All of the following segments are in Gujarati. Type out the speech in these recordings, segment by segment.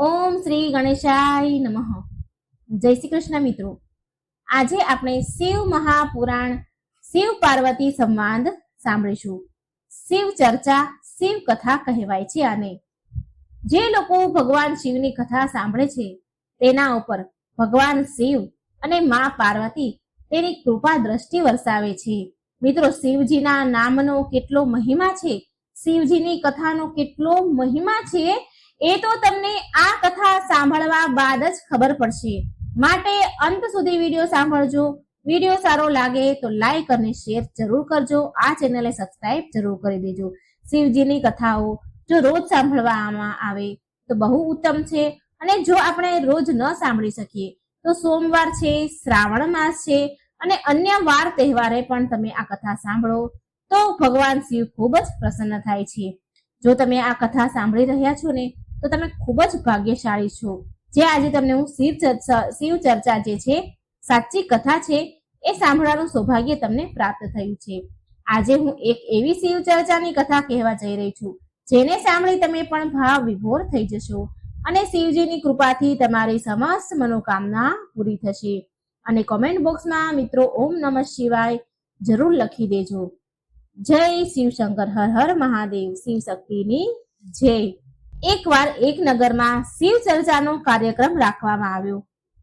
ઓમ શ્રી ગણેશાય નમઃ. જય શ્રી કૃષ્ણ મિત્રો. આજે આપણે શિવ મહાપુરાણ શિવ પાર્વતી સંવાદ સાંભળીશું. શિવ ચર્ચા, શિવ કથા કહેવાય છે આને. જે લોકો ભગવાન શિવની કથા સાંભળે છે તેના ઉપર ભગવાન શિવ અને મા પાર્વતી તેની કૃપા દ્રષ્ટિ વરસાવે છે. મિત્રો, શિવજીના નામનો કેટલો મહિમા છે, શિવજીની કથાનો કેટલો મહિમા છે એ તો તમને આ કથા સાંભળવા બાદ જ ખબર પડશે. માટે અંત સુધી વિડીયો સાંભળજો. વિડીયો સારો લાગે તો લાઈક અને શેર જરૂર કરજો. આ ચેનલને સબસ્ક્રાઇબ જરૂર કરી દેજો. શિવજીની કથાઓ જો રોજ સાંભળવામાં આવે તો બહુ ઉત્તમ છે, અને જો આપણે રોજ ન સાંભળી શકીએ તો સોમવાર છે, શ્રાવણ માસ છે અને અન્ય વાર તહેવારે પણ તમે આ કથા સાંભળો તો ભગવાન શિવ ખૂબ જ પ્રસન્ન થાય છે. જો તમે આ કથા સાંભળી રહ્યા છો ને તો તમે ખૂબ જ ભાગ્યશાળી છો. જે આજે તમને હું શિવ ચર્ચા જે છે, સાચી કથા છે, એ સાંભળવાનું સૌભાગ્ય તમને પ્રાપ્ત થયું છે. આજે હું એક એવી શિવ ચર્ચાની કથા કહેવા જઈ રહી છું જેને સાંભળી તમે પણ ભાવ વિભોર થઈ જશો અને શિવજીની કૃપાથી તમારી સમસ્ત મનોકામના પૂરી થશે. અને કોમેન્ટ બોક્સમાં મિત્રો ઓમ નમઃ શિવાય જરૂર લખી દેજો. જય શિવશંકર, હર હર મહાદેવ, શિવ શક્તિની જય. એકવાર એક નગરમાં શિવ ચર્ચાનો કાર્યક્રમ રાખવામાં આવ્યો.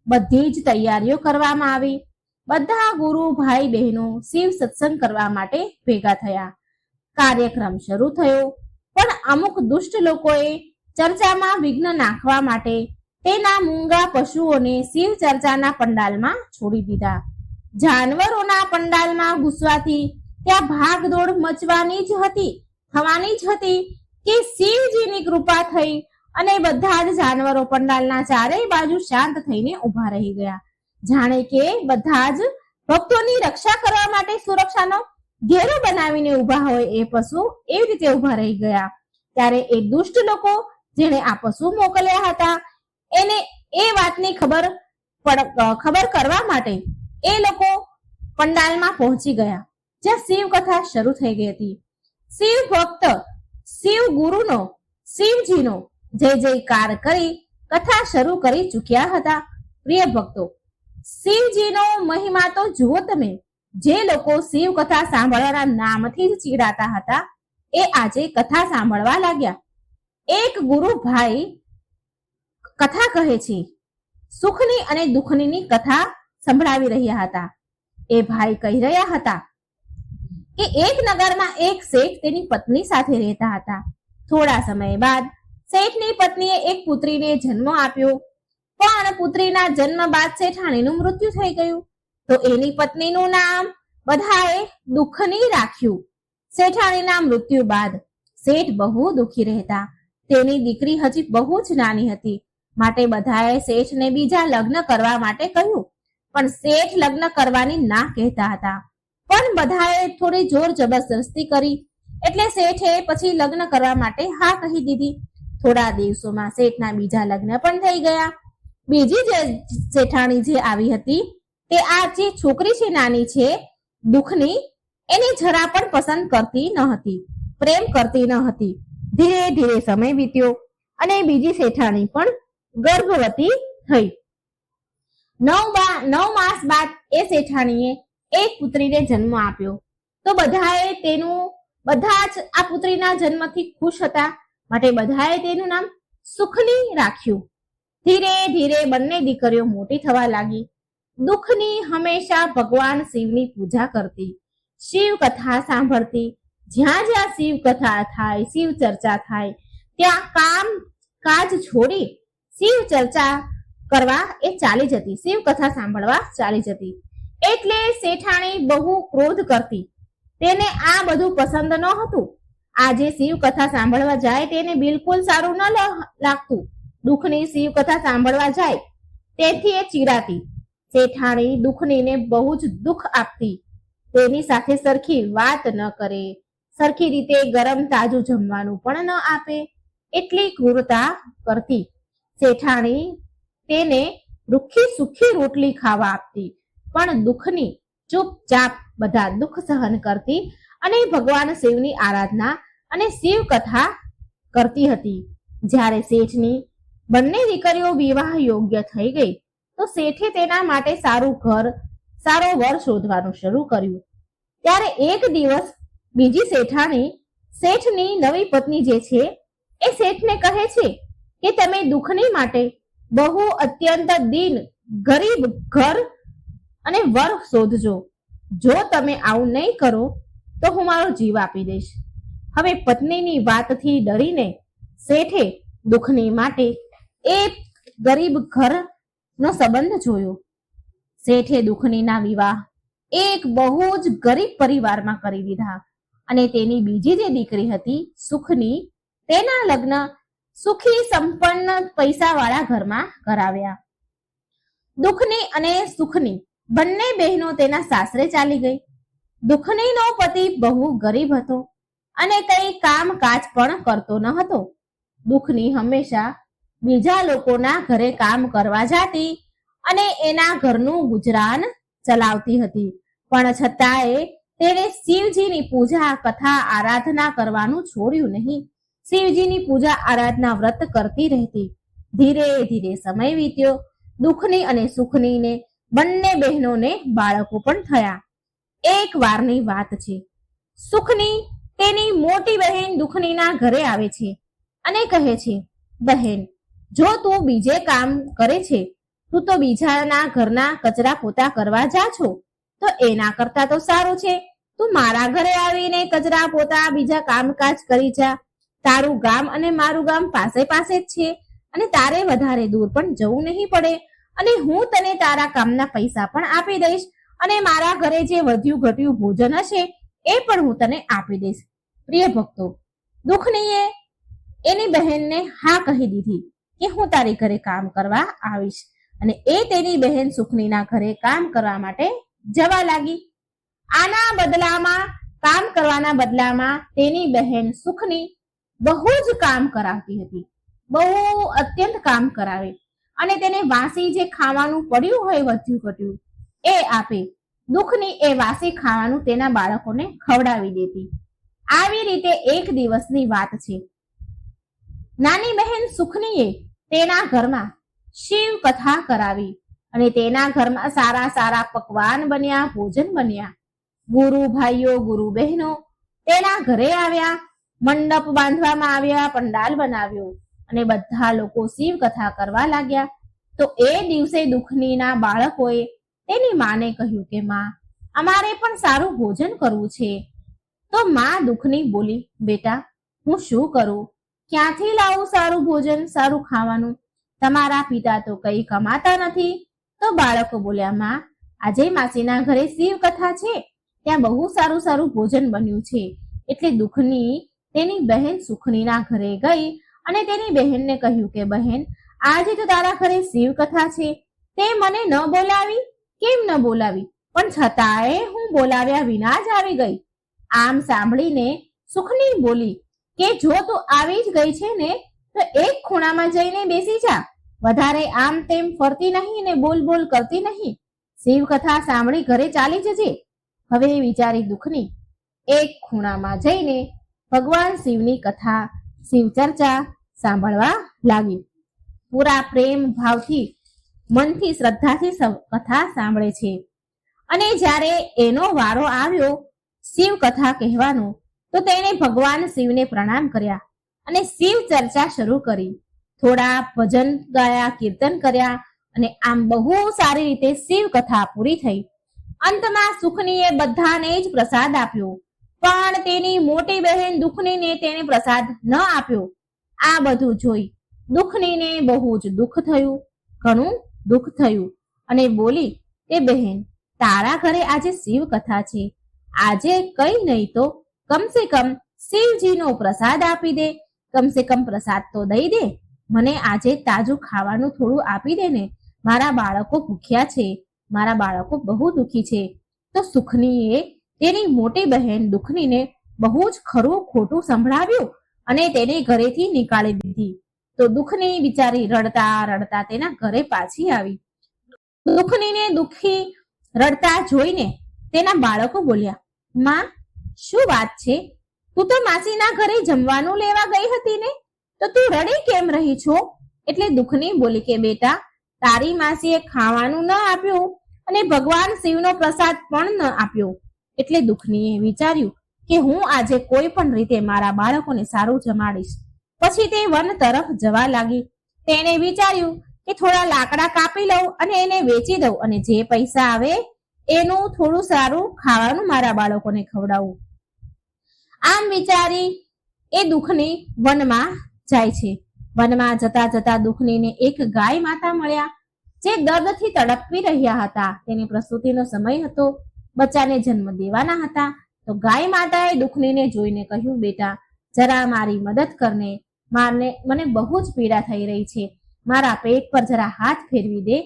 બધી જ તૈયારીઓ કરવામાં આવી. બધા ગુરુ ભાઈ બહેનો શિવ સત્સંગ કરવા માટે ભેગા થયા. કાર્યક્રમ શરૂ થયો, પણ અમુક દુષ્ટ લોકોએ ચર્ચામાં વિઘ્ન નાખવા માટે તેના મૂંગા પશુઓને શિવ ચર્ચાના પંડાલમાં છોડી દીધા. જાનવરોના પંડાલમાં ઘૂસવાથી ત્યાં ભાગદોડ મચવાની જ હતી કે શિવજીની કૃપા થઈ અને બધા જ જાનવરો પંડાલના ચારેય બાજુ શાંત થઈને ઊભા રહી ગયા. જાણે કે બધા જ ભક્તોની રક્ષા કરવા માટે સુરક્ષાનો ઘેરો બનાવીને ઊભા હોય એ પશુ એવી રીતે ઊભા રહી ગયા. ત્યારે એ દુષ્ટ લોકો જેણે આ પશુ મોકલ્યા હતા એને એ વાતની ખબર કરવા માટે એ લોકો પંડાલમાં પહોંચી ગયા જ્યાં શિવ કથા શરૂ થઈ ગઈ હતી. શિવ ભક્ત શિવ ગુરુનો, શિવજીનો જય જયકાર કરી કથા શરૂ કરી ચૂક્યા હતા. પ્રિય ભક્તો, શિવજીનો મહિમા તો જુઓ તમે. જે લોકો શિવ કથા સાંભળવાના નામથી જ ચીડાતા હતા એ આજે કથા સાંભળવા લાગ્યા. એક ગુરુ ભાઈ કથા કહે છે, સુખની અને દુઃખની કથા સંભળાવી રહ્યા હતા. એ ભાઈ કહી રહ્યા હતા કે એક નગરમાં એક શેઠ તેની પત્ની સાથે રહેતા હતા. થોડા સમય બાદ શેઠની પત્નીએ એક પુત્રીને જન્મ આપ્યો, પણ પુત્રીના જન્મ બાદ શેઠાણીનું મૃત્યુ થઈ ગયું. તો એની પત્નીનું નામ બધાએ દુઃખની રાખ્યું. શેઠાણીના મૃત્યુ બાદ શેઠ બહુ દુઃખી રહેતા. તેની દીકરી હજી બહુ જ નાની હતી, માટે બધાએ શેઠને બીજા લગ્ન કરવા માટે કહ્યું, પણ શેઠ લગ્ન કરવાની ના કહેતા હતા. પણ બધાએ થોડી જોર જબરદસ્તી કરી એટલે શેઠે પછી લગ્ન કરવા માટે હા કહી દીધી. થોડા દિવસોમાં શેઠના બીજા લગ્ન પણ થઈ ગયા. બીજી જે શેઠાણી જે આવી હતી તે આ જે છોકરી છે નાની છે દુઃખની, એને જરા પણ પસંદ કરતી ન હતી, પ્રેમ કરતી ન હતી. ધીરે ધીરે સમય વીત્યો અને બીજી શેઠાણી પણ ગર્ભવતી થઈ. 9 માસ બાદ એ શેઠાણીએ એક પુત્રીને જન્મ આપ્યો. તો બધા જ આ પુત્રીના જન્મથી ખુશ હતા, માટે બધાએ તેનું નામ સુખની રાખ્યું. ધીરે ધીરે બંને દીકરીઓ મોટી થવા લાગી. દુઃખની હંમેશા ભગવાન શિવની પૂજા કરતી, શિવ કથા સાંભળતી. જ્યાં જ્યાં શિવ કથા થાય, શિવ ચર્ચા થાય ત્યાં કામ કાજ છોડી શિવ ચર્ચા કરવા એ ચાલી જતી, શિવ કથા સાંભળવા ચાલી જતી. એટલે શેઠાણી બહુ ક્રોધ કરતી. તેને આ બધું પસંદ ન હતું. આજે શિવ કથા સાંભળવા જાય તેને બિલકુલ સારું ન લાગતું. દુઃખની શિવ કથા સાંભળવા જાય તેથી એ ચીડાતી. શેઠાણી દુઃખનીને બહુ જ દુઃખ આપતી. તેની સાથે સરખી વાત ન કરે, સરખી રીતે ગરમ તાજું જમવાનું પણ ન આપે, એટલી ક્રૂરતા કરતી. શેઠાણી તેને રૂખી સુખી રોટલી ખાવા આપતી, પણ દુઃખની ચૂપચાપ બધા દુઃખ સહન કરતી અને ભગવાન શિવની આરાધના અને શિવ કથા કરતી હતી. જ્યારે શેઠની બંને દીકરીઓ વિવાહ યોગ્ય થઈ ગઈ તો શેઠે તેના માટે સારું ઘર, સારો વર શોધવાનું શરૂ કર્યું. ત્યારે એક દિવસ બીજી શેઠની નવી પત્ની જે છે એ શેઠને કહે છે કે તમે દુઃખની માટે બહુ અત્યંત દીન ગરીબ ઘર અને વર શોધજો. જો તમે આવું નહીં કરો તો હું મારો જીવ આપી દઈશ. હવે પત્નીની વાતથી ડરીને શેઠે દુઃખની માટે એ ગરીબ ઘરનો સંબંધ જોયો. શેઠે દુઃખનીના વિવાહ એક બહુ જ ગરીબ પરિવારમાં કરી દીધા અને તેની બીજી જે દીકરી હતી સુખની, તેના લગ્ન સુખી સંપન્ન પૈસાવાળા ઘરમાં કરાવ્યા. દુઃખની અને સુખની બંને બહેનો તેના સાસરે ચાલી ગઈ. દુઃખનીનો પતિ બહુ ગરીબ હતો અને કઈ કામકાજ પણ કરતો ન હતો. દુઃખની હંમેશા બીજા લોકોના ઘરે કામ કરવા જાતી અને એના ઘરનું ગુજરાન ચલાવતી હતી. પણ છતાંય તેણે શિવજીની પૂજા, કથા, આરાધના કરવાનું છોડ્યું નહીં. શિવજીની પૂજા આરાધના વ્રત કરતી રહેતી. ધીરે ધીરે સમય વીત્યો. દુઃખની અને સુખનીને બંને બહેનોને બાળકો પણ થયા. એક વારની વાત છે. સુખની તેની મોટી બહેન દુઃખનીના ઘરે આવે છે અને કહે છે, બહેન, જો તું બીજે કામ કરે છે, તું તો બીજાના ઘરના કચરા પોતા કરવા જા છો, તો એના કરતા તો સારું છે તું મારા ઘરે આવીને કચરા પોતા બીજા કામકાજ કરી જા. તારું ગામ અને મારું ગામ પાસે પાસે જ છે અને તારે વધારે દૂર પણ જવું નહીં પડે અને હું તને તારા કામના પૈસા પણ આપી દઈશ અને મારા ઘરે જે વધ્યું ઘટ્યું ભોજન હશે એ પણ હું તને આપી દઈશ. પ્રિય ભક્તો, દુઃખનીએ એની બહેનને હા કહી દીધી કે હું તારી ઘરે કામ કરવા આવીશ અને એ તેની બહેન સુખનીના ઘરે કામ કરવા માટે જવા લાગી. આના બદલામાં, કામ કરવાના બદલામાં તેની બહેન સુખની બહુ જ કામ કરાવતી હતી. બહુ અત્યંત કામ કરાવે અને તેને વાસી જે ખાવાનું પડ્યું હોય વધ્યું ઘટ્યું એ આપે. દુઃખની એ વાસી ખાવાનું તેના બાળકોને ખવડાવી દેતી. આવી રીતે એક દિવસની વાત છે. નાની બહેન સુખનીએ તેના ઘરમાં શિવ કથા કરાવી અને તેના ઘરમાં સારા સારા પકવાન બન્યા, ભોજન બન્યા. ગુરુ ભાઈઓ, ગુરુ બહેનો તેના ઘરે આવ્યા, મંડપ બાંધવામાં આવ્યા, પંડાલ બનાવ્યો અને બધા લોકો શિવ કથા કરવા લાગ્યા. તો એ દિવસે દુઃખનીના બાળકોએ તેની માને કહ્યું કે માં, અમારે પણ સારું ભોજન કરવું છે. તો માં દુઃખની બોલી, બેટા, હું શું કરું? ક્યાંથી લાવું સારું ભોજન, સારું ખાવાનું? તમારા પિતા તો કઈ કમાતા નથી. તો બાળકો બોલ્યા, માં, આજે માસીના ઘરે શિવ કથા છે, ત્યાં બહુ સારું સારું ભોજન બન્યું છે. એટલે દુઃખની તેની બહેન સુખનીના ઘરે ગઈ અને તેની બહેનને કહ્યું કે બહેન, આજે તો તારા ઘરે શિવ કથા છે, તે મને ન બોલાવી. કેમ ન બોલાવી? પણ છતાંય હું બોલાવ્યા વિના જ આવી ગઈ. આમ સાંભળીને સુખની બોલી કે જો તું આવી જ ગઈ છે ને તો એક ખૂણામાં જઈને બેસી જા, વધારે આમ તેમ ફરતી નહીં ને બોલ બોલ કરતી નહીં. શિવ કથા સાંભળી ઘરે ચાલી જજે. હવે વિચારી દુઃખની એક ખૂણામાં જઈને ભગવાન શિવની કથા, શિવ ચર્ચા સાંભળવા લાગી. પૂરા પ્રેમ ભાવથી, મનથી, શ્રદ્ધાથી કથા સાંભળે છે. અને જ્યારે એનો વારો આવ્યો શિવ કથા કહેવાનો, તો તેણે ભગવાન શિવને પ્રણામ કર્યા અને શિવ ચર્ચા શરૂ કરી. થોડા ભજન ગાયા, કીર્તન કર્યા અને આમ બહુ સારી રીતે શિવ કથા પૂરી થઈ. અંતમાં સુખનીએ બધાને જ પ્રસાદ આપ્યો, પણ તેની મોટી બહેન દુઃખનીને તેને પ્રસાદ ન આપ્યો. આ બધું જોઈ દુઃખનીને બહુ જ દુઃખ થયું, ઘણું દુઃખ થયું અને બોલી કે બહેન, તારા ઘરે આજે શિવ કથા છે, આજે કઈ નહીં તો કમસે કમ શિવજીનો પ્રસાદ આપી દે, કમસે કમ પ્રસાદ તો દઈ દે. મને આજે તાજું ખાવાનું થોડું આપી દે ને, મારા બાળકો ભૂખ્યા છે, મારા બાળકો બહુ દુઃખી છે. તો સુખનીએ તેની મોટી બહેન દુઃખનીને બહુ જ ખરું ખોટું સંભળાવ્યું અને તેને ઘરેથી નીકાળી દીધી. તો દુઃખની બિચારી રડતા રડતા તેના ઘરે પાછી આવી. દુઃખનીને દુઃખી રડતા જોઈને તેના બાળકો બોલ્યા, માં, શું વાત છે? તું તો માસીના ઘરે જમવાનું લેવા ગઈ હતી ને, તો તું રડી કેમ રહી છો? એટલે દુઃખની બોલી કે બેટા, તારી માસીએ ખાવાનું ન આપ્યું અને ભગવાન શિવનો પ્રસાદ પણ ન આપ્યો. એટલે દુઃખનીએ વિચાર્યું કે હું આજે કોઈ પણ રીતે મારા બાળકોને સારું જમાડીશ. પછી તે વન તરફ જવા લાગી. તેણે વિચાર્યું કે થોડા લાકડા કાપી લઉં અને એને વેચી દઉં અને જે પૈસા આવે એનું થોડું સારું ખાવાનું મારા બાળકોને ખવડાવું. આમ વિચારી એ દુઃખની વનમાં જાય છે. વનમાં જતા જતા દુઃખનીને એક ગાય માતા મળ્યા, જે દર્દથી તડપી રહ્યા હતા. તેની પ્રસૂતિનો સમય હતો, બચ્ચાને જન્મ દેવાના હતા. તો ગાય માતાએ દુઃખનીને જોઈને કહ્યું, બેટા, જરા મારી મદદ કરને, મને બહુ જ પીડા થઈ રહી છે, મારા પેટ પર જરા હાથ ફેરવી દે.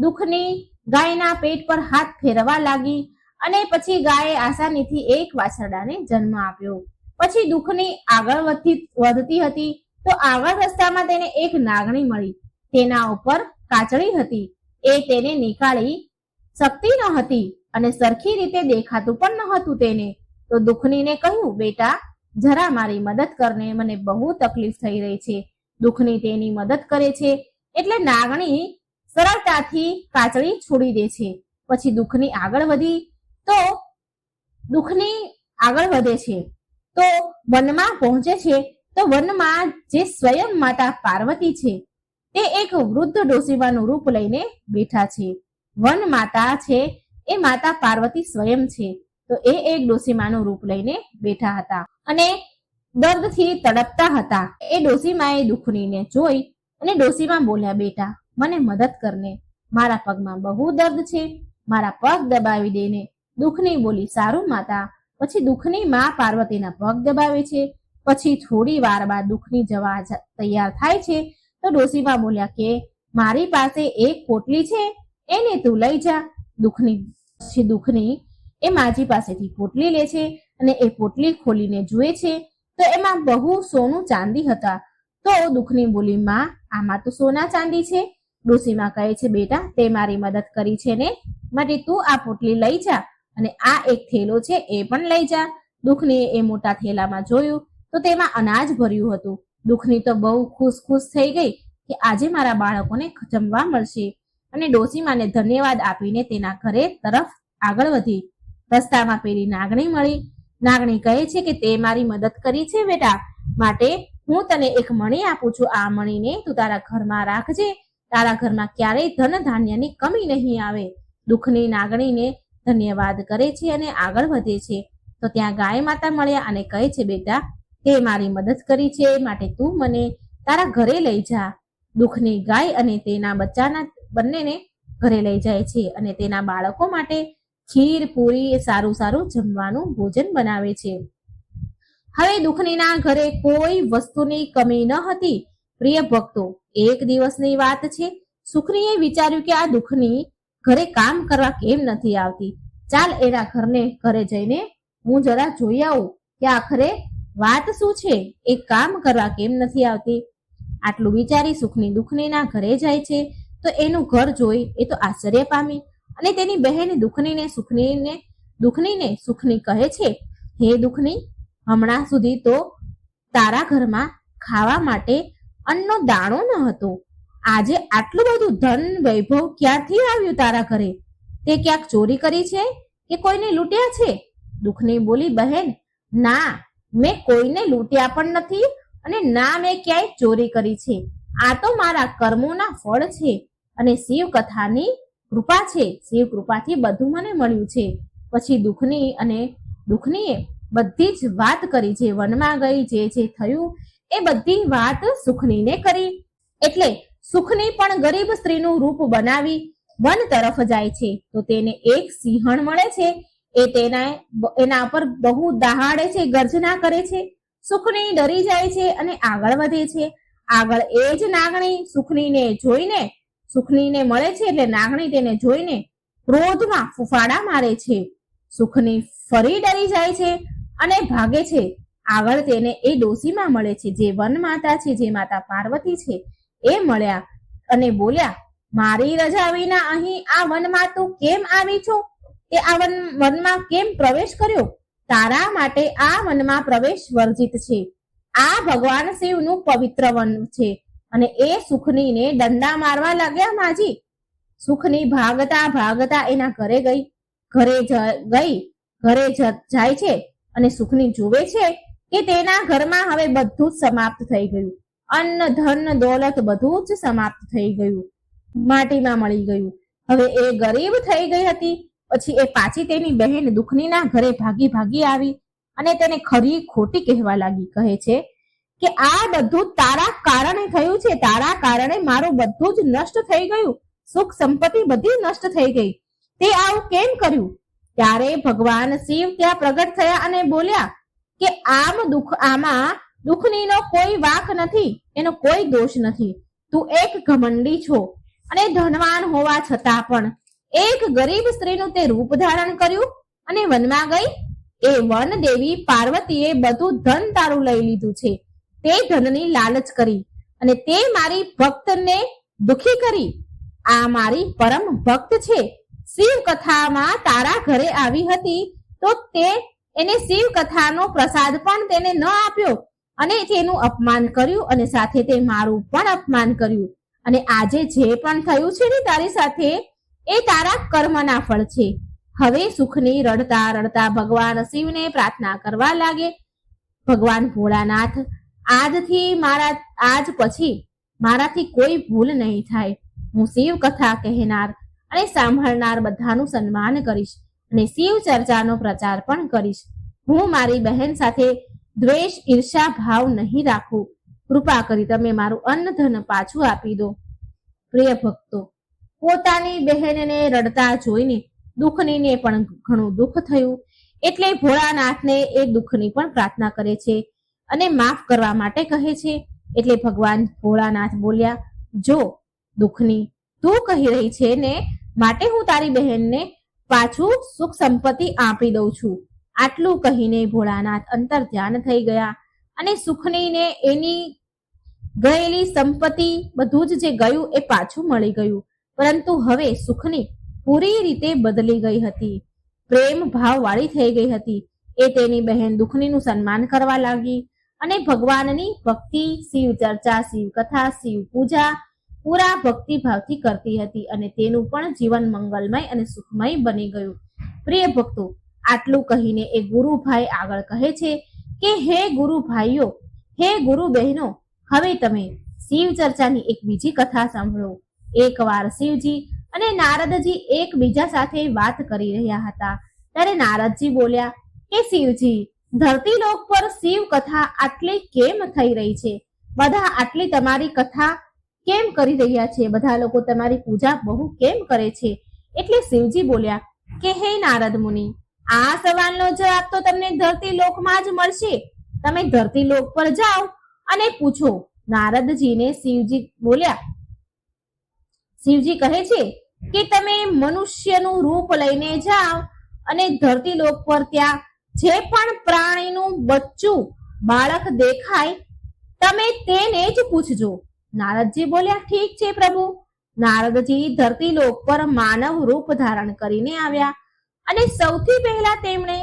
દુઃખની ગાયના પેટ પર હાથ ફેરવા લાગી અને પછી ગાયે આસાનીથી એક વાછરડાને જન્મ આપ્યો. પછી દુઃખની આગળ વધતી હતી તો આગળ રસ્તામાં તેને એક નાગણી મળી. તેના ઉપર કાચળી હતી. એ તેને નીકાળી શકતી ન હતી અને સરખી રીતે દેખાતું પણ ન હતું તેને. તો દુઃખનીને કહ્યું, બેટા, જરા મારી મદદ કરને, મને બહુ તકલીફ થઈ રહી છે. દુઃખની તેની મદદ કરે છે એટલે નાગણી સરળતાથી કાચળી છોડી દે છે. પછી દુઃખની આગળ વધે છે તો વનમાં પહોંચે છે. તો વનમાં જે સ્વયં માતા પાર્વતી છે તે એક વૃદ્ધ ડોશીમાનું રૂપ લઈને બેઠા છે. વન માતા છે એ માતા પાર્વતી સ્વયં છે. તો એ એક ડોશીમાનું રૂપ લઈને બેઠા હતા અને દર્દથી તડપતા હતા. એ ડોશીમાએ દુઃખનીને જોઈ અને ડોશીમા બોલ્યા, બેટા, મને મદદ કરને, મારા પગમાં બહુ દર્દ છે, મારા પગ દબાવી દેને. દુઃખની બોલી, સારું માતા. પછી દુઃખની માં પાર્વતીના પગ દબાવે છે. પછી થોડી વાર બાદ દુઃખની જવા તૈયાર થાય છે. તો ડોશીમા બોલ્યા કે મારી પાસે એક પોટલી છે, એને તું લઈ જા. દુઃખની એ માજી પાસેથી પોટલી લે છે અને એ પોટલી ખોલીને જુએ છે તો એમાં બહુ સોનું ચાંદી હતા. તો દુઃખની બોલી, માં, આમાં તો સોના ચાંદી છે. ડોશીમા કહે છે, બેટા, તે મારી મદદ કરી છે ને, માટે તું આ પોટલી લઈ જા અને આ એક થેલો છે એ પણ લઈ જા. દુઃખનીએ એ મોટા થેલામાં જોયું તો તેમાં અનાજ ભર્યું હતું. દુઃખની તો બહુ ખુશ થઈ ગઈ કે આજે મારા બાળકોને જમવા મળશે અને ડોશીમાને ધન્યવાદ આપીને તેના ઘરે તરફ આગળ વધી. રસ્તામાં પેલી નાગણી મળી. નાગણી કહે છે કે તે મારી મદદ કરી છે બેટા, માટે હું તને એક મણી આપું છું. આ મણીને તું તારા ઘરમાં રાખજે, તારા ઘરમાં ક્યારેય ધન ધાન્યની કમી નહીં આવે. દુઃખની નાગણીને ધન્યવાદ કરે છે અને આગળ વધે છે. તો ત્યાં ગાય માતા મળ્યા અને કહે છે, બેટા, તે મારી મદદ કરી છે માટે તું મને તારા ઘરે લઈ જા. દુઃખની ગાય અને તેના બચ્ચાના બંનેને ઘરે લઈ જાય છે અને તેના બાળકો માટે ખીર, પૂરી, સારું જમવાનું ભોજન બનાવે છે. હવે દુઃખનીના ઘરે કોઈ વસ્તુની કમી ન હતી. પ્રિય ભક્તો, એક દિવસની વાત છે. સુખનીએ વિચાર્યું કે આ દુઃખની ઘરે કામ કરવા કેમ નથી આવતી. ચાલ એના ઘરે જઈને હું જરા જોઈ આવું કે આખરે વાત શું છે, એ કામ કરવા કેમ નથી આવતી. આટલું વિચારી સુખની દુઃખનીના ઘરે જાય છે. તો એનું ઘર જોઈ એ તો આશ્ચર્ય પામી અને તેની બહેન દુઃખની સુખની કહે છે, હે દુઃખની, હમણાં સુધી તો તારા ઘરમાં ખાવા માટે અન્નનો દાણો ન હતો. આજે આટલું બધું ધન વૈભવ ક્યાંથી આવ્યું તારા ઘરે? તે ક્યાંક ચોરી કરી છે કે કોઈને લૂંટ્યા છે? દુઃખની બોલી, બહેન, ના, મેં કોઈને લૂંટ્યા પણ નથી અને ના મેં ક્યાંય ચોરી કરી છે. આ તો મારા કર્મોના ફળ છે અને શિવ કથાની કૃપા છે. શિવ કૃપાથી બધું મને મળ્યું છે. પછી દુઃખનીએ બધી જ વાત કરી. જે વનમાં ગઈ, જે થયું એ બધી વાત સુખનીને કરી. એટલે સુખની પણ ગરીબ સ્ત્રીનું રૂપ બનાવી વન તરફ જાય છે. તો તેને એક સિંહણ મળે છે. એ એના પર બહુ દહાડે છે, ગર્જના કરે છે. સુખની ડરી જાય છે અને આગળ વધે છે. આગળ એ જ નાગણી સુખનીને મળે છે. એટલે નાગણી તેને જોઈને ક્રોધમાં ફૂફાડા મારે છે. સુખની ફરી ડરી જાય છે અને ભાગે છે. આગળ તેને એ ડોશીમાં મળે છે, જે વન માતા છે, જે માતા પાર્વતી છે. એ મળ્યા અને બોલ્યા, મારી રજા વિના અહીં આ વનમાં તું કેમ આવી છો? તે આ વનમાં કેમ પ્રવેશ કર્યો? તારા માટે આ વનમાં પ્રવેશ વર્જિત છે. આ ભગવાન શિવનું પવિત્ર વન છે અને એ સુખનીને દંડા મારવા લાગ્યા માજી. સુખની ભાગતા ભાગતા એના ઘરે જાય છે અને સુખની જુએ છે કે તેના ઘરમાં હવે બધું જ સમાપ્ત થઈ ગયું. અન્ન ધન દોલત બધું જ સમાપ્ત થઈ ગયું, માટીમાં મળી ગયું. હવે એ ગરીબ થઈ ગઈ હતી. પછી એ પાછી તેની બહેન દુખનીના ઘરે ભાગી આવી અને તેને ખરી ખોટી કહેવા લાગી. કહે છે કે આ બધું તારા કારણે થયું છે, તારા કારણે મારું બધું જ નષ્ટ થઈ ગયું, સુખ સંપત્તિ બધી નષ્ટ થઈ ગઈ, તે આવું કેમ કર્યું? ત્યારે ભગવાન શિવ ત્યાં પ્રગટ થયા અને બોલ્યા કે આમાં દુખનીનો કોઈ વાંક નથી, એનો કોઈ દોષ નથી. તું એક ઘમંડી છો અને ધનવાન હોવા છતાં પણ એક ગરીબ સ્ત્રીનું તે રૂપ ધારણ કર્યું અને વનમાં ગઈ. એ વન દેવી પાર્વતીએ બધું ધન તારું લઈ લીધું છે. તે ધનની લાલચ કરી અને તે મારી ભક્તને દુખી કરી. આ મારી પરમ ભક્ત છે. શિવ કથામાં તારા ઘરે આવી હતી તો તે એને શિવ કથાનો પ્રસાદ પણ તેને ન આપ્યો અને તેનું અપમાન કર્યું અને સાથે તે મારું પણ અપમાન કર્યું. અને આજે જે પણ થયું છે ને તારી સાથે એ તારા કર્મના ફળ છે. હવે સુખની રડતા રડતા ભગવાન શિવને પ્રાર્થના કરવા લાગે. ભગવાન ભોળાનાથ, આજ પછી મારાથી કોઈ ભૂલ નહીં થાય. હું શિવ કથા કહેનાર અને સાંભળનાર બધાનું સન્માન કરીશ અને શિવ ચર્ચાનો પ્રચાર પણ કરીશ. હું મારી બહેન સાથે દ્વેષ ઈર્ષા ભાવ નહીં રાખું. કૃપા કરી તમે મારું અન્ન ધન પાછું આપી દો. પ્રિય ભક્તો, પોતાની બહેનને રડતા જોઈને દુખનીને પણ ઘણું દુઃખ થયું. એટલે ભોળાનાથને એ દુઃખની પણ પ્રાર્થના કરે છે અને માફ કરવા માટે કહે છે. એટલે ભગવાન ભોળાનાથ બોલ્યા, જો દુઃખની તું કહી રહી છે ને, માટે હું તારી બહેનને પાછું સુખ સંપત્તિ આપી દઉં છું. આટલું કહીને ભોળાનાથ અંતર ધ્યાન થઈ ગયા અને સુખનીને એની ગયેલી સંપત્તિ બધું જ જે ગયું એ પાછું મળી ગયું. પરંતુ હવે સુખની પૂરી રીતે બદલી ગઈ હતી, પ્રેમ ભાવ વાળી થઈ ગઈ હતી. એ તેની બહેન દુખનીનું સન્માન કરવા લાગી અને ભગવાનની ભક્તિ, શિવ ચર્ચા, શિવ કથા, શિવ પૂજા પૂરા ભક્તિભાવથી કરતી હતી અને તેનું પણ જીવન મંગલમય અને સુખમય બની ગયું. પ્રિય ભક્તો, આટલું કહીને એ ગુરુભાઈ આગળ કહે છે કે હે ગુરુ ભાઈઓ, હે ગુરુ બહેનો, હવે તમે શિવ ચર્ચાની એક બીજી કથા સાંભળો. એકવાર શિવજી અને નારદજી એકબીજા સાથે વાત કરી રહ્યા હતા. ત્યારે નારદજી બોલ્યા કે શિવજી, ધરતીલોક પર શિવ કથા આટલી કેમ થઈ રહી છે? બધા આટલી તમારી કથા કેમ કરી રહ્યા છે? બધા લોકો તમારી પૂજા બહુ કેમ કરે છે? એટલે શિવજી બોલ્યા કે હે નારદ મુનિ, આ સવાલનો જવાબ તો તમને ધરતીલોકમાં જ મળશે. તમે ધરતીલોક પર જાઓ અને પૂછો. નારદજીને શિવજી બોલ્યા, શિવજી કહે છે કે તમે મનુષ્યનું રૂપ લઈને જાઓ અને ધરતીલોક પર ત્યાં જે પણ પ્રાણીનું બચ્ચું બાળક દેખાય તમે તેને જ પૂછજો. નારદજી બોલ્યા, ઠીક છે પ્રભુ. નારદજી ધરતીલોક પર માનવ રૂપ ધારણ કરીને આવ્યા અને સૌથી પહેલા તેમણે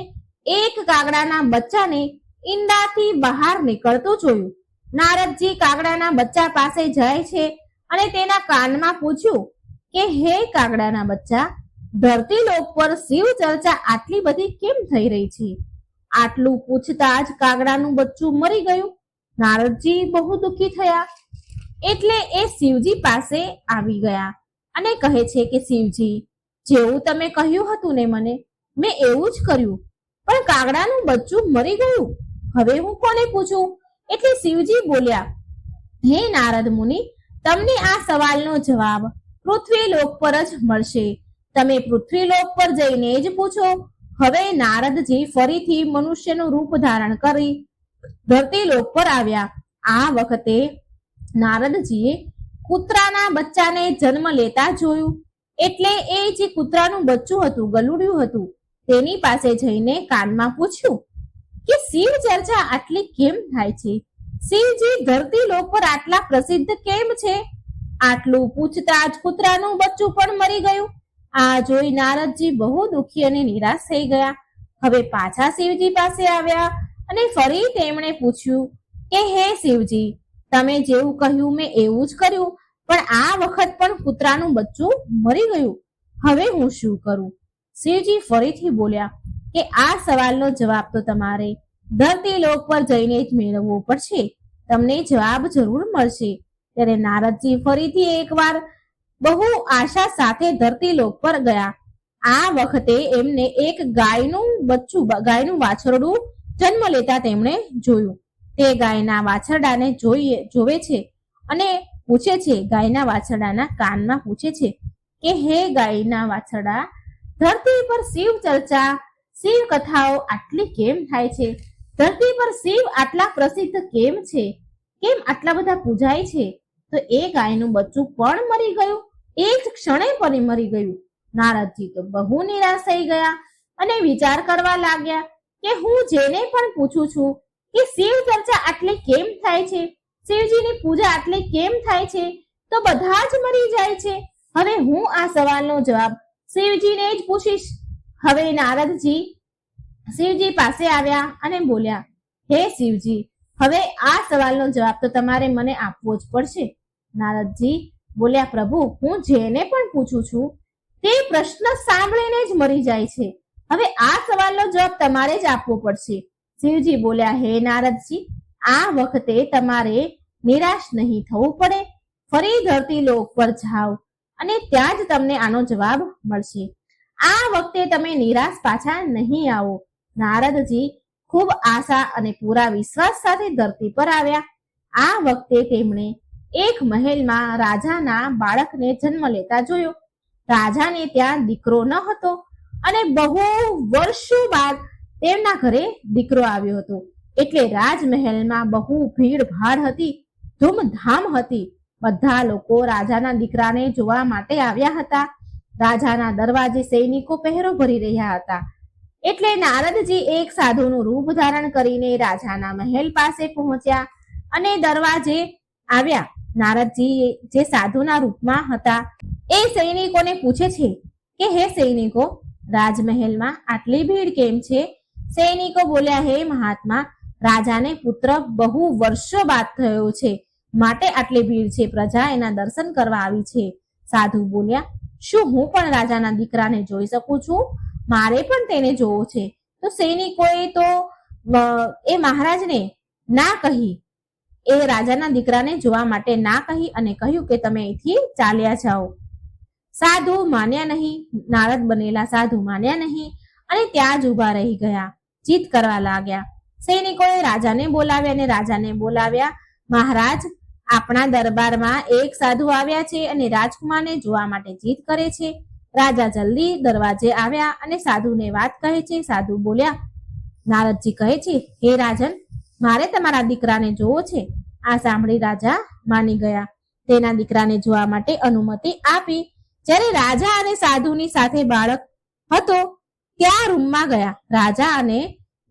એક કાગડાના બચ્ચાને ઈંડાથી બહાર નીકળતું જોયું. નારદજી કાગડાના બચ્ચા પાસે જાય છે અને તેના કાનમાં પૂછ્યું કે હે કાગડાના બચ્ચા, ધરતીલોક પર શિવ ચર્ચા આટલી બધી કેમ થઈ રહી છે? આટલું પૂછતા જ કાગડાનું બચ્ચું મરી ગયું. નારદજી બહુ દુઃખી થયા. એટલે એ શિવજી પાસે આવી ગયા અને કહે છે કે શિવજી, જેવું તમે કહ્યું હતું ને મને, મેં એવું જ કર્યું, પણ કાગડાનું બચ્ચું મરી ગયું. હવે હું કોને પૂછું? એટલે શિવજી બોલ્યા, હે નારદ મુનિ, તમને આ સવાલનો જવાબ પૃથ્વીલોક પર જ મળશે. તમે પૃથ્વીલોક પર જઈને જ પૂછો. હવે નારદજી ફરીથી મનુષ્યનું રૂપ ધારણ કરી ધરતીલોક પર આવ્યા. આ વખતે નારદજીએ કૂતરાના બચ્ચાને જન્મ લેતા જોયું. એટલે એ જે કૂતરાનું બચ્ચું હતું, ગલુડિયું હતું, તેની પાસે જઈને કાનમાં પૂછ્યું કે શિવ ચર્ચા આટલી કેમ થાય છે? શિવજી ધરતીલોક પર આટલા પ્રસિદ્ધ કેમ છે? આટલું પૂછતા જ કૂતરાનું બચ્ચું પણ મરી ગયું. આ જોઈ નારદજી બહુ દુઃખી અને નિરાશ થઈ ગયા. હવે પાછા શિવજી પાસે આવ્યા અને ફરી તેમણે પૂછ્યું કે હે શિવજી, તમે જેવું કહ્યું મેં એવું જ કર્યું, પણ આ વખત પણ કૂતરાનું બચ્ચું મરી ગયું. હવે હું શું કરું? શિવજી ફરીથી બોલ્યા કે આ સવાલનો જવાબ તો તમારે ધરતી લોક પર જઈને જ મેળવવો પડશે. તમને જવાબ જરૂર મળશે. ત્યારે નારદજી ફરીથી એકવાર બહુ આશા સાથે ધરતી લોક પર ગયા. આ વખતે એમને એક ગાયનું વાછરડું જન્મ લેતા તેમણે જોયું. તે ગાયના વાછરડાને જોવે છે અને પૂછે છે, ગાયના વાછરડાના કાનમાં પૂછે છે કે હે ગાયના વાછરડા, ધરતી પર શિવ ચર્ચા, શિવ કથાઓ આટલી કેમ થાય છે? ધરતી પર શિવ આટલા પ્રસિદ્ધ કેમ છે? કેમ આટલા બધા પૂજાય છે? તો એ ગાયનું બચ્ચું પણ મરી ગયું, એ જ ક્ષણે પણ મરી ગયું. નારદજી તો બહુ નિરાશ થઈ ગયા અને વિચાર કરવા લાગ્યા કે હું જેને પણ પૂછું છું કે શિવ ચર્ચા આટલી કેમ થાય છે, શિવજીની પૂજા આટલી કેમ થાય છે, તો બધા જ મરી જાય છે. હવે હું આ સવાલનો જવાબ શિવજીને જ પૂછીશ. હવે નારદજી શિવજી પાસે આવ્યા અને બોલ્યા, હે શિવજી, હવે આ સવાલનો જવાબ તો તમારે મને આપવો જ પડશે. નારદજી બોલ્યા, પ્રભુ, હું જેને પણ પૂછું છું તે પ્રશ્ન સાંભળીને જ મરી જાય છે. હવે આ સવાલનો જવાબ તમારે જ આપવો પડશે. શિવજી બોલ્યા, હે નારદજી, આ વખતે તમારે નિરાશ નહીં થવું પડે. ફરી ધરતી લોક પર જાઓ અને ત્યાં જ તમને આનો જવાબ મળશે. આ વખતે તમે નિરાશ પાછા નહીં આવો. નારદજી ખૂબ આશા અને પૂરા વિશ્વાસ સાથે ધરતી પર આવ્યા. આ વખતે તેમણે એક મહેલમાં રાજાના બાળકને જન્મ લેતા જોયો. રાજાને ત્યાં દીકરો ન હતો અને બહુ વર્ષો બાદ તેમના ઘરે દીકરો આવ્યો હતો. એટલે રાજમહેલમાં બહુ ભીડ ભાડ હતી, ધૂમધામ હતી. બધા લોકો રાજાના દીકરાને જોવા માટે આવ્યા હતા. રાજાના દરવાજે સૈનિકો પહેરો ભરી રહ્યા હતા. એટલે નારદજી એક સાધુનું રૂપ ધારણ કરીને રાજાના મહેલ પાસે પહોંચ્યા અને દરવાજે આવ્યા. નારદજી જે સાધુના રૂપમાં હતા એ સૈનિકોને પૂછે છે કે હે સૈનિકો, રાજમહેલમાં આટલી ભીડ કેમ છે? સૈનિકો બોલ્યા, હે મહાત્મા, રાજાને પુત્ર બહુ વર્ષો બાદ થયો છે, માટે આટલી ભીડ છે. પ્રજા એના દર્શન કરવા આવી છે. સાધુ બોલ્યા, શું હું પણ રાજાના દીકરાને જોઈ શકું છું? મારે પણ તેને જોવો છે. તો સૈનિકોએ તો એ મહારાજને ના કહી, એ રાજાના દીકરાને જોવા માટે ના કહી અને કહ્યું કે તમે અહીંથી ચાલ્યા જાઓ. સાધુ માન્યા નહીં. નારદ બનેલા સાધુ માન્યા નહીં અને ત્યાં જ ઉભા રહી ગયા. જીત કરવા લાગ્યા. સૈનિકોએ રાજાને બોલાવ્યા. મહારાજ, આપણા દરબારમાં એક સાધુ આવ્યા છે અને રાજકુમારને જોવા માટે જીત કરે છે. રાજા જલ્દી દરવાજે આવ્યા અને સાધુને વાત કહે છે. સાધુ બોલ્યા, નારદજી કહે છે, હે રાજન, મારે તમારા દીકરાને જોવો છે. આ સાંભળી રાજા માની ગયા. તેના દીકરાને જોવા માટે અનુમતિ આપી. જ્યારે રાજા અને સાધુની સાથે બાળક હતો ત્યાં રૂમમાં ગયા. રાજા અને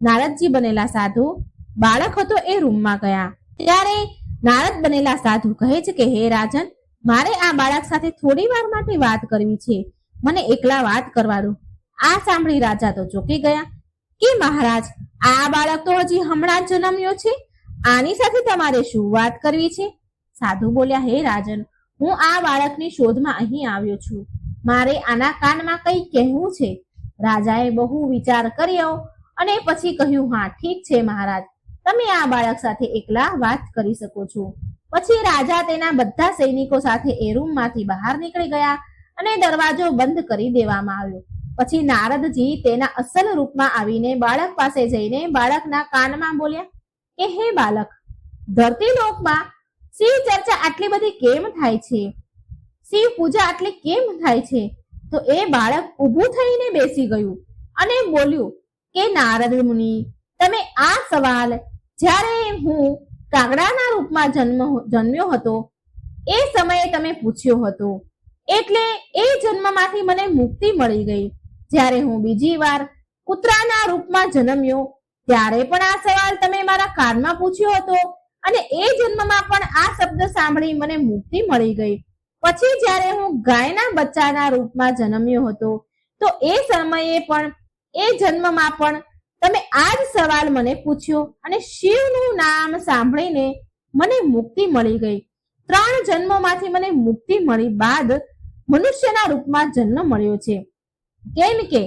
નારદજી બનેલા સાધુ બાળક હતો એ રૂમમાં ગયા. ત્યારે નારદ બનેલા સાધુ કહે છે કે હે રાજન, મારે આ બાળક સાથે થોડી વાર માટે વાત કરવી છે. મને એકલા વાત કરવા દો. આ સાંભળી રાજા તો ચોંકી ગયા કે મહારાજ, આ બાળક તો હજી હમણાં જ જન્મ્યો છે, આની સાથે તમારે શું વાત કરવી છે? સાધુ બોલ્યા, હે રાજન, હું આ બાળકની શોધમાં અહીં આવ્યો છું. મારે આના કાનમાં કંઈ કહેવું છે. રાજાએ બહુ વિચાર કર્યો અને પછી કહ્યું, હા ઠીક છે મહારાજ, તમે આ બાળક સાથે એકલા વાત કરી શકો છો. પછી રાજા તેના બધા સૈનિકો સાથે એ રૂમમાંથી બહાર નીકળી ગયા અને દરવાજો બંધ કરી દેવામાં આવ્યો. પછી નારદજી તેના અસલ રૂપમાં આવીને બાળક પાસે જઈને બાળકના કાનમાં બોલ્યા કે હે બાળક, ધરતી લોકમાં શિવ ચર્ચા આટલી બધી કેમ થાય છે? શિવ પૂજા આટલી કેમ થાય છે? તો એ બાળક ઊભું થઈને બેસી ગયું અને બોલ્યું કે નારદ મુનિ, તમે આ સવાલ જ્યારે હું કાગડાના રૂપમાં જન્મ્યો હતો એ સમયે તમે પૂછ્યો હતો, એટલે એ જન્મમાંથી મને મુક્તિ મળી ગઈ. જ્યારે હું બીજી વાર કૂતરાના રૂપમાં જન્મ્યો ત્યારે પણ આ સવાલ તમે મારા કાનમાં પૂછ્યો હતો અને એ જન્મમાં પણ આ શબ્દ સાંભળી મને મુક્તિ મળી ગઈ. પછી જ્યારે હું ગાયના બચ્ચાના રૂપમાં જન્મ્યો હતો તો એ સમયે પણ એ જન્મમાં પણ તમે આ જ સવાલ મને પૂછ્યો અને શિવનું નામ સાંભળીને મને મુક્તિ મળી ગઈ. 3 જન્મોમાંથી મને મુક્તિ મળી બાદ મનુષ્યના રૂપમાં જન્મ મળ્યો છે. કેમ કે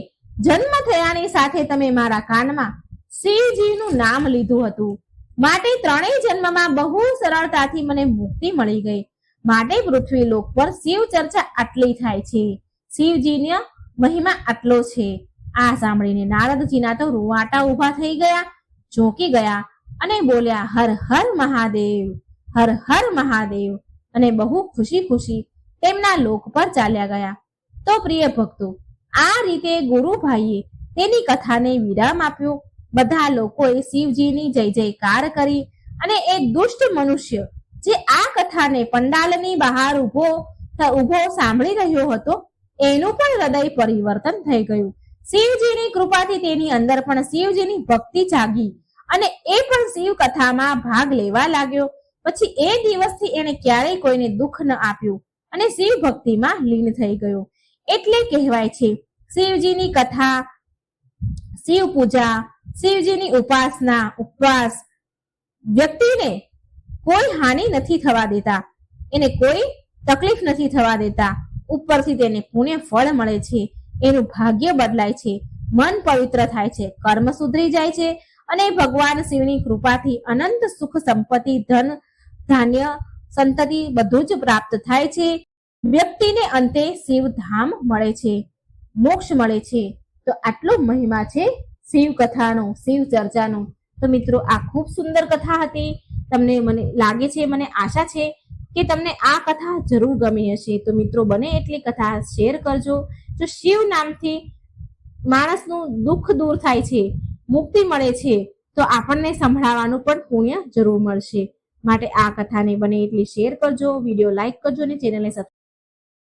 જન્મ થયાની સાથે તમે મારા કાનમાં શિવજીનું નામ લીધું હતું, માટે 3 જન્મમાં બહુ સરળતાથી મને મુક્તિ મળી ગઈ. માટે પૃથ્વી લોક પર શિવ ચર્ચા આટલી થાય છે. શિવજીનો મહિમા આટલો છે. આ સાંભળીને નારદજીના તો રૂવાટા ઊભા થઈ ગયા, ચોંકી ગયા અને બોલ્યા, હર હર મહાદેવ, હર હર મહાદેવ, અને બહુ ખુશી ખુશી તેમના લોક પર ચાલ્યા ગયા. તો પ્રિય ભક્તો, આ રીતે ગુરુભાઈએ તેની કથાને વિરામ આપ્યો. બધા લોકોએ શિવજીની જય જયકાર કરી અને એ દુષ્ટ મનુષ્ય જે આ કથાને પંડાલની બહાર ઊભો સાંભળી રહ્યો હતો, એનું પણ હૃદય પરિવર્તન થઈ ગયું. શિવજીની કૃપાથી તેની અંદર પણ શિવજીની ભક્તિ જાગી અને એ પણ શિવ કથામાં ભાગ લેવા લાગ્યો. પછી એ દિવસથી એને ક્યારેય કોઈને દુઃખ ન આપ્યું અને શિવ ભક્તિમાં લીન થઈ ગયો. એટલે કહેવાય છે, શિવજીની કથા, શિવ પૂજા, શિવજીની ઉપાસના, ઉપવાસ વ્યક્તિને કોઈ હાનિ નથી થવા દેતા, એને કોઈ તકલીફ નથી થવા દેતા. ઉપરથી તેને પુણ્ય ફળ મળે છે, એનું ભાગ્ય બદલાય છે, મન પવિત્ર થાય છે, કર્મ સુધરી જાય છે અને ભગવાન શિવની કૃપાથી અનંત સુખ, સંપત્તિ, ધન, ધાન્ય, સંતતિ બધું જ પ્રાપ્ત થાય છે. વ્યક્તિને અંતે શિવધામ મળે છે, મોક્ષ મળે છે. તો આટલો મહિમા છે શિવ કથાનો, શિવ ચર્ચાનો. તો મિત્રો, આ ખૂબ સુંદર કથા હતી. તમને મને લાગે છે, મને આશા છે કે તમને આ કથા જરૂર ગમી હશે. તો મિત્રો, બને એટલી કથા શેર કરજો. જો શિવ નામથી માણસનું દુઃખ દૂર થાય છે, મુક્તિ મળે છે, તો આપણને સંભળાવવાનું પણ પુણ્ય જરૂર મળશે. માટે આ કથાને બને એટલી શેર કરજો, વિડીયો લાઈક કરજો અને ચેનલને સબસ્ક્રાઇબ